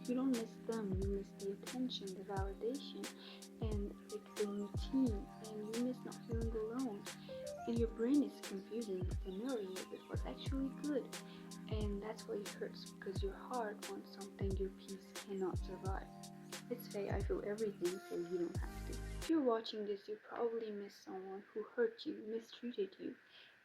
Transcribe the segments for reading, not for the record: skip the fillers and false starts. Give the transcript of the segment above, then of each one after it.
You don't miss them, you miss the attention, the validation, and like the routine, and you miss not feeling alone. And your brain is confusing the familiar with what's actually good. And that's why it hurts, because your heart wants something your peace cannot survive. Let's say I feel everything so you don't have to. If you're watching this, you probably miss someone who hurt you, mistreated you,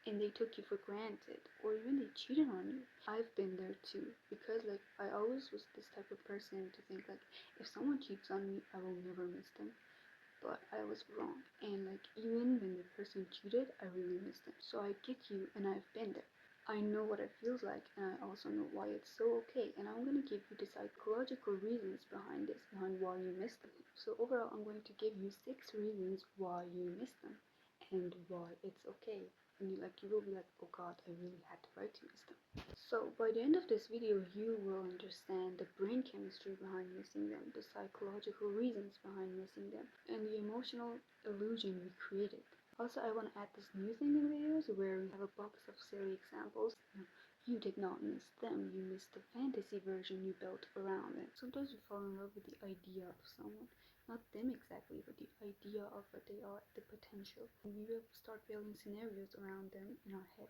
and they took you for granted, or even they cheated on you. I've been there too, because like I always was this type of person to think like if someone cheats on me, I will never miss them. But I was wrong, and like even when the person cheated, I really missed them. So I get you, and I've been there. I know what it feels like, and I also know why it's so okay. And I'm gonna give you the psychological reasons behind this, behind why you miss them. So overall, I'm going to give you 6 reasons why you miss them, and why it's okay. And you will be like, oh God, I really had the right to miss them. So by the end of this video, you will understand the brain chemistry behind missing them, the psychological reasons behind missing them, and the emotional illusion we created. Also, I want to add this new thing in videos where we have a box of silly examples. You did not miss them, you missed the fantasy version you built around them. Sometimes we fall in love with the idea of someone, not them exactly, but the idea of what they are, the potential. And we will start building scenarios around them in our head.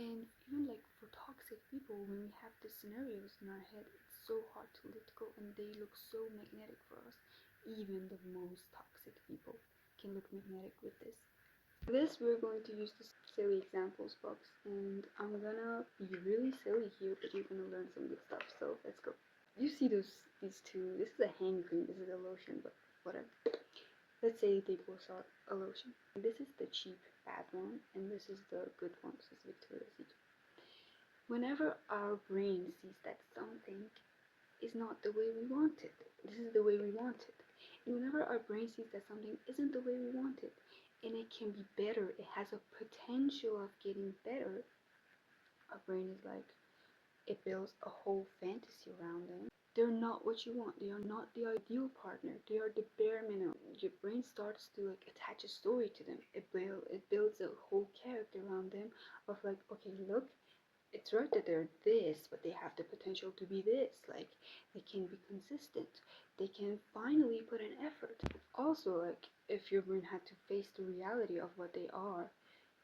And even like for toxic people, when we have the scenarios in our head, it's so hard to let go, and they look so magnetic for us. Even the most toxic people can look magnetic with this. For this, we're going to use this silly examples box, and I'm gonna be really silly here, but you're gonna learn some good stuff. So let's go. You see these two. This is a hand cream. This is a lotion, but whatever. Let's say they both are a lotion. This is the cheap bad one, and this is the good one. This is Victoria's Secret. Whenever our brain sees that something is not the way we want it, this is the way we want it. And whenever our brain sees that something isn't the way we want it, and it can be better, it has a potential of getting better, our brain is like, it builds a whole fantasy around them. They're not what you want. They are not the ideal partner. They are the bare minimum. Your brain starts to like attach a story to them. It builds a whole character around them of like, okay, look, it's right that they're this, but they have the potential to be this. Like, they can be consistent. They can finally put an effort. Also, like, if your brain had to face the reality of what they are,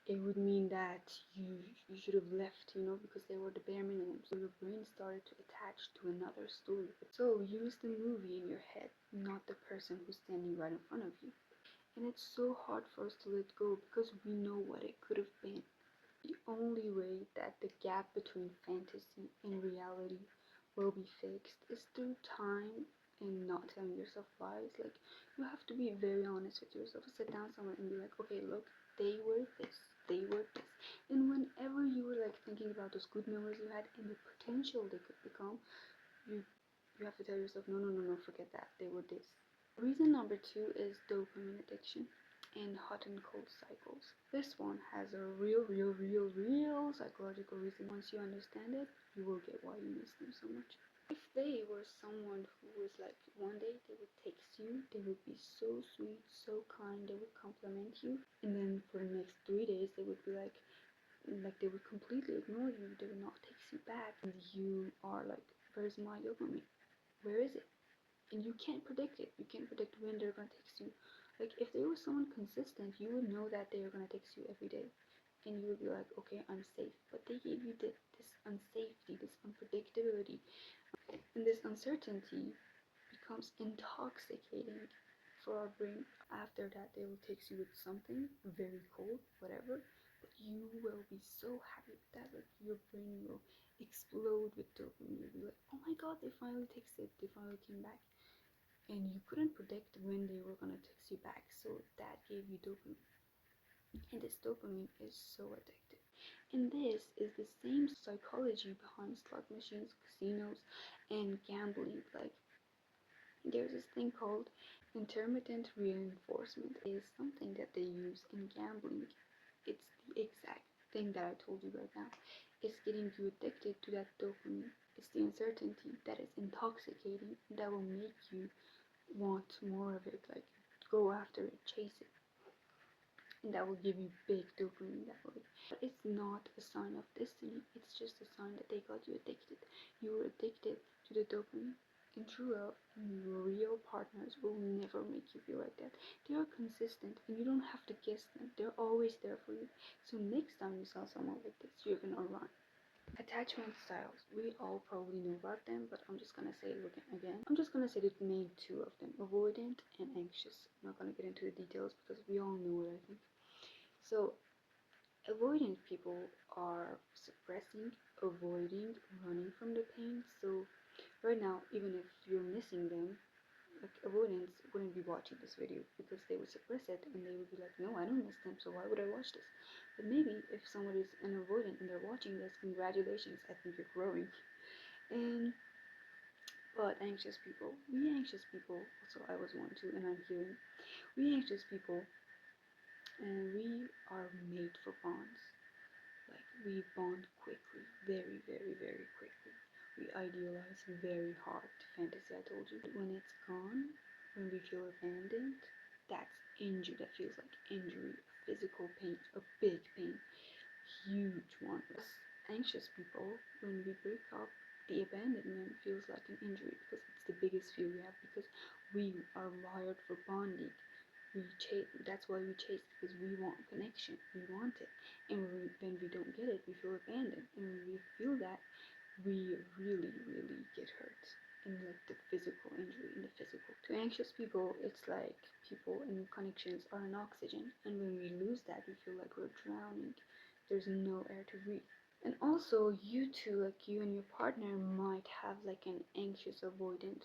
it would mean that you should have left, because they were the bare minimum. So your brain started to attach to another story. So use the movie in your head, not the person who's standing right in front of you. And it's so hard for us to let go because we know what it could have been. The only way that the gap between fantasy and reality will be fixed is through time and not telling yourself lies. Like, you have to be very honest with yourself. Sit down somewhere and be like, okay, look, they were this, they were this. And whenever you were like thinking about those good memories you had and the potential they could become, you you have to tell yourself, no, no, no, no, forget that, they were this. Reason number 2 is dopamine addiction and hot and cold cycles. This one has a real psychological reason. Once you understand it, you will get why you miss them so much. If they were someone who was like, one day they would text you, they would be so sweet, so kind, they would compliment you, and then for the next 3 days they would be like they would completely ignore you, they would not text you back, and you are like, where's my dopamine? Where is it? And you can't predict it. You can't predict when they're gonna text you. Like, if they were someone consistent, you would know that they are gonna text you every day, and you would be like, okay, I'm safe. But they gave you this unsafety, this unpredictability, and this uncertainty becomes intoxicating for our brain. After that, they will text you with something very cold, whatever, but you will be so happy with that. Like, your brain will explode with dopamine. You'll be like, oh my god, they finally texted, they finally came back. And you couldn't predict when they were gonna text you back, so that gave you dopamine. And this dopamine is so addictive. And this is the same psychology behind slot machines, casinos, and gambling. Like, there's this thing called intermittent reinforcement. It is something that they use in gambling. It's the exact thing that I told you right now. It's getting you addicted to that dopamine. It's the uncertainty that is intoxicating, that will make you want more of it, like go after it, chase it, and that will give you big dopamine that way. But it's not a sign of destiny, it's just a sign that they got you addicted. You were addicted to the dopamine. And true love and real partners will never make you feel like that. They are consistent and you don't have to guess them. They're always there for you. So next time you saw someone like this, you're gonna run. Attachment styles. We all probably know about them, but I'm just gonna say it again. I'm just gonna say the main two of them: avoidant and anxious. I'm not gonna get into the details because we all know what I think. So, avoidant people are suppressing, avoiding, running from the pain. So, right now, even if you're missing them, like avoidants wouldn't be watching this video because they would suppress it and they would be like, no, I don't miss them, so why would I watch this? But maybe if someone is an avoidant and they're watching this, congratulations, I think you're growing. And but anxious people, we anxious people, also I was one too, and I'm hearing, we anxious people, and we are made for bonds. Like we bond quickly, very, very, very quickly. We idealize very hard. Fantasy, I told you. When it's gone, when we feel abandoned, that's injury. That feels like injury, physical pain, a big pain, huge one. Us anxious people, when we break up, the abandonment feels like an injury because it's the biggest fear we have because we are wired for bonding. We chase. That's why we chase because we want connection. We want it, and when we don't get it, we feel abandoned. And when we feel that, we really, really get hurt. And like the physical injury, in the physical. To anxious people, it's like people and connections are an oxygen, and when we lose that, we feel like we're drowning. There's no air to breathe. And also, you two, like you and your partner, might have like an anxious avoidant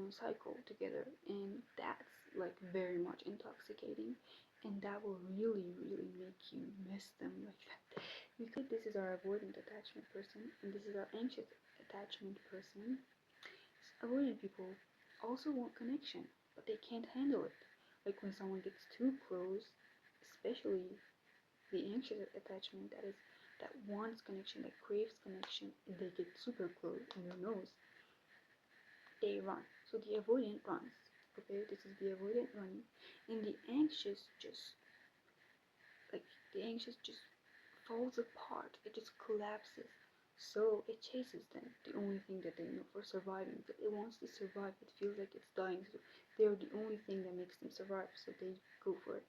cycle together, and that's like very much intoxicating, and that will really, really make you miss them like that. Because this is our avoidant attachment person, and this is our anxious attachment person. Avoidant people also want connection, but they can't handle it. Like when someone gets too close, especially the anxious attachment that wants connection, that craves connection, and they get super close in their nose, they run. So the avoidant runs. Okay, this is the avoidant running, and the anxious just falls apart. It just collapses. So it chases them. The only thing that they know for surviving, but it wants to survive. It feels like it's dying. So they're the only thing that makes them survive. So they go for it.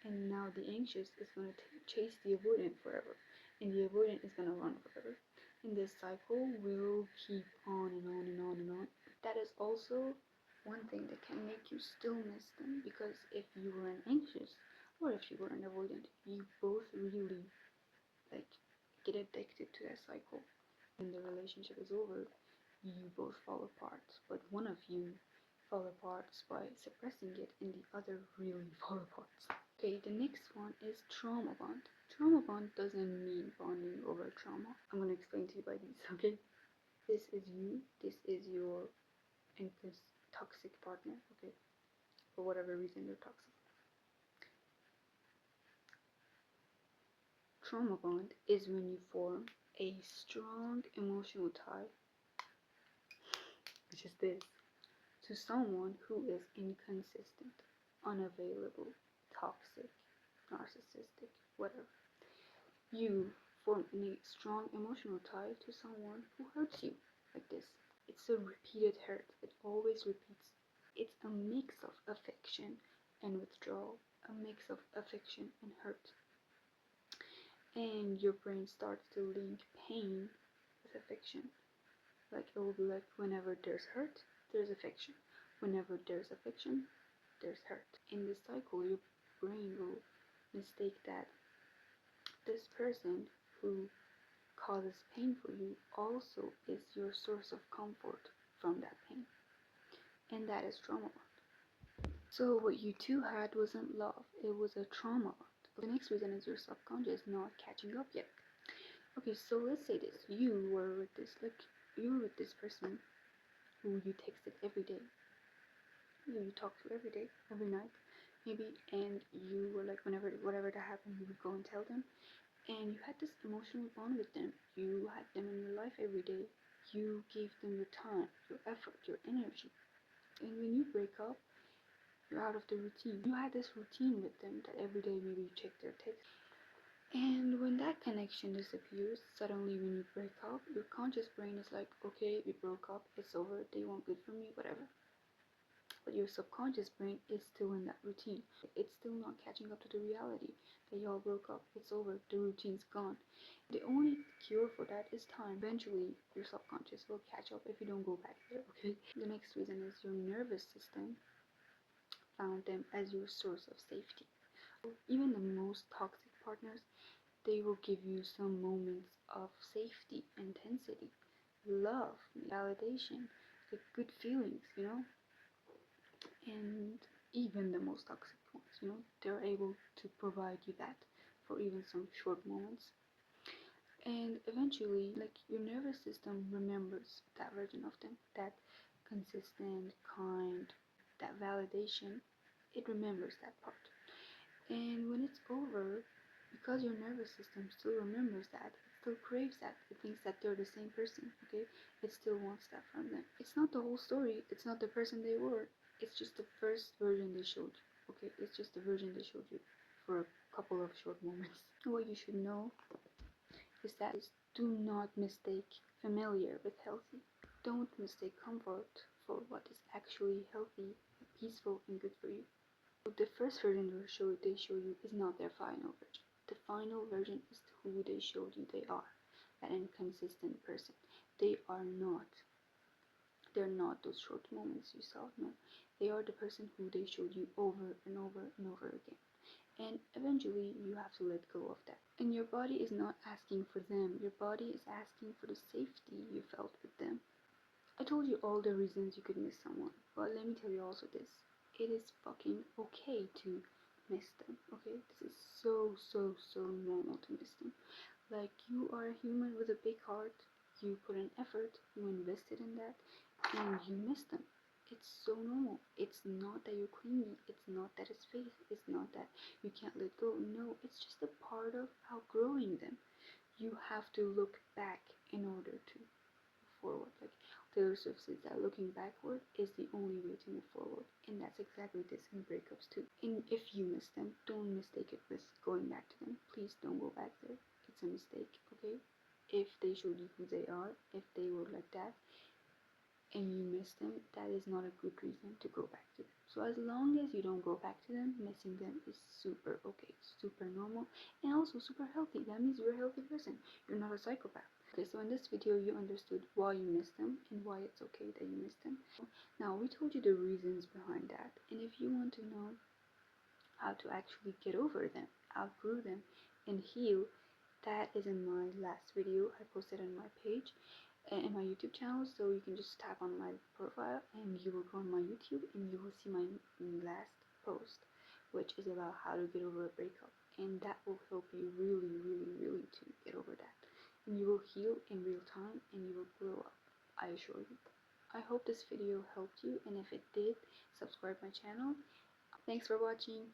And now the anxious is going to chase the avoidant forever, and the avoidant is going to run forever. And this cycle will keep on and on and on and on. That is also one thing that can make you still miss them, because if you were an anxious or if you were an avoidant, you both really like get addicted to that cycle. When the relationship is over, you both fall apart, but one of you fall apart by suppressing it, and the other really fall apart. Okay, the next one is trauma bond. Trauma bond doesn't mean bonding over trauma. I'm gonna explain to you by these, okay? This is you, this is your toxic partner, okay? For whatever reason you're toxic. Trauma bond is when you form a strong emotional tie, which is this, to someone who is inconsistent, unavailable, toxic, narcissistic, whatever. You form a strong emotional tie to someone who hurts you like this. It's a repeated hurt. It always repeats. It's a mix of affection and withdrawal, a mix of affection and hurt. And your brain starts to link pain with affection. Like it will be like whenever there's hurt, there's affection. Whenever there's affection, there's hurt. In this cycle, your brain will mistake that this person who causes pain for you also is your source of comfort from that pain. And that is trauma bond. So what you two had wasn't love, it was a trauma bond. The next reason is your subconscious not catching up yet. Okay, so let's say this. You were with this person who you texted every day. You talked to every day, every night, maybe, and you were like whatever that happened, you would go and tell them, and you had this emotional bond with them. You had them in your life every day. You gave them your time, your effort, your energy. And when you break up, you're out of the routine. You had this routine with them that every day maybe you check their text. And when that connection disappears, suddenly when you break up, your conscious brain is like, okay, we broke up, it's over, they weren't good for me, whatever. But your subconscious brain is still in that routine. It's still not catching up to the reality that y'all broke up, it's over, the routine's gone. The only cure for that is time. Eventually, your subconscious will catch up if you don't go back there, okay? The next reason is your nervous system found them as your source of safety. Even the most toxic partners, they will give you some moments of safety, intensity, love, validation, like good feelings, and even the most toxic ones, they're able to provide you that for even some short moments. And eventually, like your nervous system remembers that version of them, that consistent, kind, that validation, it remembers that part. And when it's over, because your nervous system still remembers that, it still craves that, it thinks that they're the same person, okay? It still wants that from them. It's not the whole story, it's not the person they were, it's just the first version they showed you, okay? It's just the version they showed you for a couple of short moments. What you should know is that do not mistake familiar with healthy. Don't mistake comfort for what is actually healthy, peaceful, and good for you. The first version they show you is not their final version. The final version is who they showed you they are, that inconsistent person. They are not. They're not those short moments you saw. No, they are the person who they showed you over and over and over again. And eventually, you have to let go of that. And your body is not asking for them. Your body is asking for the safety you felt with them. I told you all the reasons you could miss someone, but let me tell you also this. It is fucking okay to miss them, okay? This is so normal to miss them. Like, you are a human with a big heart, you put in effort, you invested in that, and you miss them. It's so normal. It's not that you're clingy, it's not that it's fake, it's not that you can't let go. No, it's just a part of outgrowing them. You have to look back in order to forward. Like Taylor Swift says that looking backward is the only way to move forward. And that's exactly this in breakups too. And if you miss them, don't mistake it with going back to them. Please don't go back there. It's a mistake, okay? If they showed you who they are, if they were like that, and you miss them, that is not a good reason to go back to them. So as long as you don't go back to them, missing them is super okay, super normal, and also super healthy. That means you're a healthy person. You're not a psychopath. Okay, so in this video you understood why you miss them and why it's okay that you miss them. Now we told you the reasons behind that, and if you want to know how to actually get over them, outgrow them, and heal, that is in my last video I posted on my page in my YouTube channel. So you can just tap on my profile and you will go on my YouTube and you will see my last post, which is about how to get over a breakup, and that will help you really to get over that, and you will heal in real time and you will grow up, I assure you. I hope this video helped you, and if it did, subscribe my channel. Thanks for watching.